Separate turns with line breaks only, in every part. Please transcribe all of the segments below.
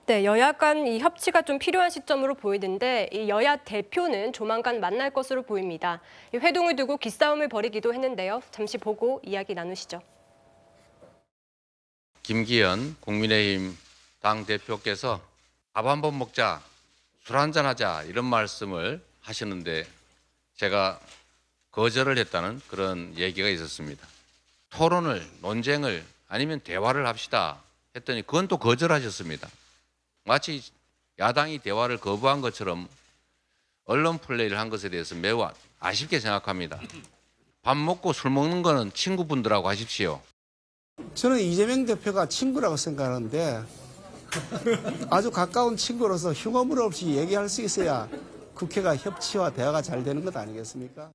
네, 여야 간 이 협치가 좀 필요한 시점으로 보이는데 이 여야 대표는 조만간 만날 것으로 보입니다. 이 회동을 두고 기싸움을 벌이기도 했는데요. 잠시 보고 이야기 나누시죠.
김기현 국민의힘 당대표께서 밥 한 번 먹자, 술 한잔 하자 이런 말씀을 하시는데 제가 거절을 했다는 그런 얘기가 있었습니다. 토론을, 논쟁을 아니면 대화를 합시다 했더니 그건 또 거절하셨습니다. 마치 야당이 대화를 거부한 것처럼 언론 플레이를 한 것에 대해서 매우 아쉽게 생각합니다. 밥 먹고 술 먹는 거는 친구분들하고 하십시오.
저는 이재명 대표가 친구라고 생각하는데 아주 가까운 친구로서 흉어물 없이 얘기할 수 있어야 국회가 협치와 대화가 잘 되는 것 아니겠습니까?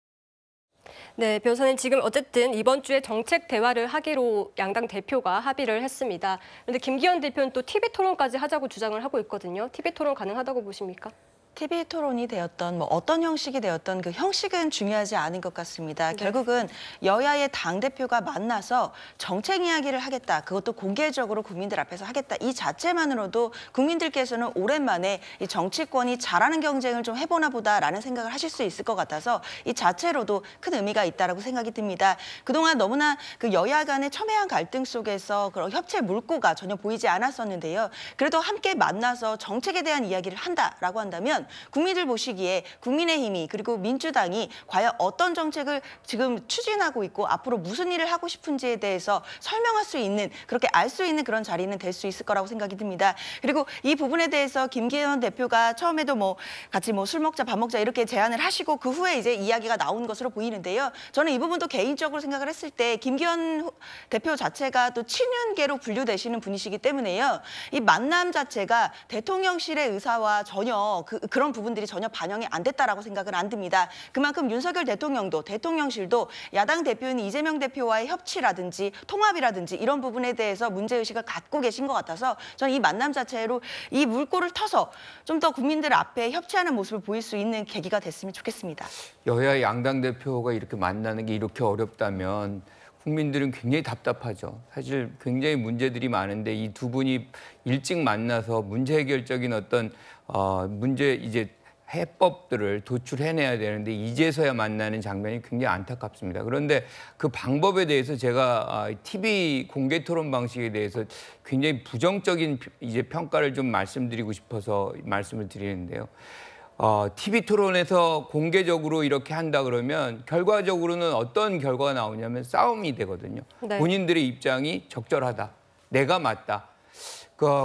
네, 변호사님 지금 어쨌든 이번 주에 정책 대화를 하기로 양당 대표가 합의를 했습니다. 그런데 김기현 대표는 또 TV 토론까지 하자고 주장을 하고 있거든요. TV 토론 가능하다고 보십니까?
TV 토론이 되었던 어떤 형식이 되었던 그 형식은 중요하지 않은 것 같습니다.
네.
결국은 여야의 당대표가 만나서 정책 이야기를 하겠다. 그것도 공개적으로 국민들 앞에서 하겠다. 이 자체만으로도 국민들께서는 오랜만에 이 정치권이 잘하는 경쟁을 좀 해보나 보다라는 생각을 하실 수 있을 것 같아서 이 자체로도 큰 의미가 있다라고 생각이 듭니다. 그동안 너무나 그 여야 간의 첨예한 갈등 속에서 그런 협치의 물꼬가 전혀 보이지 않았었는데요. 그래도 함께 만나서 정책에 대한 이야기를 한다라고 한다면 국민들 보시기에 국민의힘이 그리고 민주당이 과연 어떤 정책을 지금 추진하고 있고 앞으로 무슨 일을 하고 싶은지에 대해서 설명할 수 있는 그렇게 알 수 있는 그런 자리는 될 수 있을 거라고 생각이 듭니다. 그리고 이 부분에 대해서 김기현 대표가 처음에도 같이 술 먹자 밥 먹자 이렇게 제안을 하시고 그 후에 이제 이야기가 나온 것으로 보이는데요. 저는 이 부분도 개인적으로 생각을 했을 때 김기현 대표 자체가 또 친윤계로 분류되시는 분이시기 때문에요. 이 만남 자체가 대통령실의 의사와 전혀 그런 부분들이 전혀 반영이 안 됐다라고 생각은 안 듭니다. 그만큼 윤석열 대통령도 대통령실도 야당 대표인 이재명 대표와의 협치라든지 통합이라든지 이런 부분에 대해서 문제의식을 갖고 계신 것 같아서 저는 이 만남 자체로 이 물꼬를 터서 좀 더 국민들 앞에 협치하는 모습을 보일 수 있는 계기가 됐으면 좋겠습니다.
여야 양당 대표가 이렇게 만나는 게 이렇게 어렵다면 국민들은 굉장히 답답하죠. 사실 굉장히 문제들이 많은데 이 두 분이 일찍 만나서 문제 해결적인 어떤 문제 이제 해법들을 도출해내야 되는데 이제서야 만나는 장면이 굉장히 안타깝습니다. 그런데 그 방법에 대해서 제가 TV 공개 토론 방식에 대해서 굉장히 부정적인 이제 평가를 좀 말씀드리고 싶어서 말씀을 드리는데요. TV 토론에서 공개적으로 이렇게 한다 그러면 결과적으로는 어떤 결과가 나오냐면 싸움이 되거든요.
네.
본인들의 입장이 적절하다. 내가 맞다.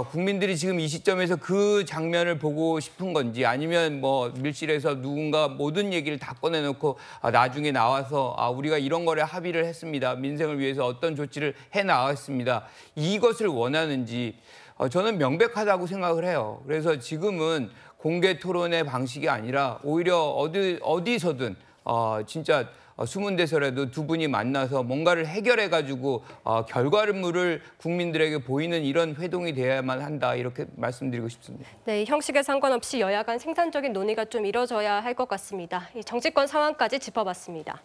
국민들이 지금 이 시점에서 그 장면을 보고 싶은 건지 아니면 밀실에서 누군가 모든 얘기를 다 꺼내놓고 나중에 나와서 우리가 이런 거래 합의를 했습니다. 민생을 위해서 어떤 조치를 해 나왔습니다. 이것을 원하는지 저는 명백하다고 생각을 해요. 그래서 지금은 공개 토론의 방식이 아니라 오히려 어디서든 진짜 숨은 데서라도 두 분이 만나서 뭔가를 해결해가지고 결과물을 국민들에게 보이는 이런 회동이 돼야만 한다 이렇게 말씀드리고 싶습니다.
네, 형식에 상관없이 여야 간 생산적인 논의가 좀 이뤄져야 할 것 같습니다. 이 정치권 상황까지 짚어봤습니다.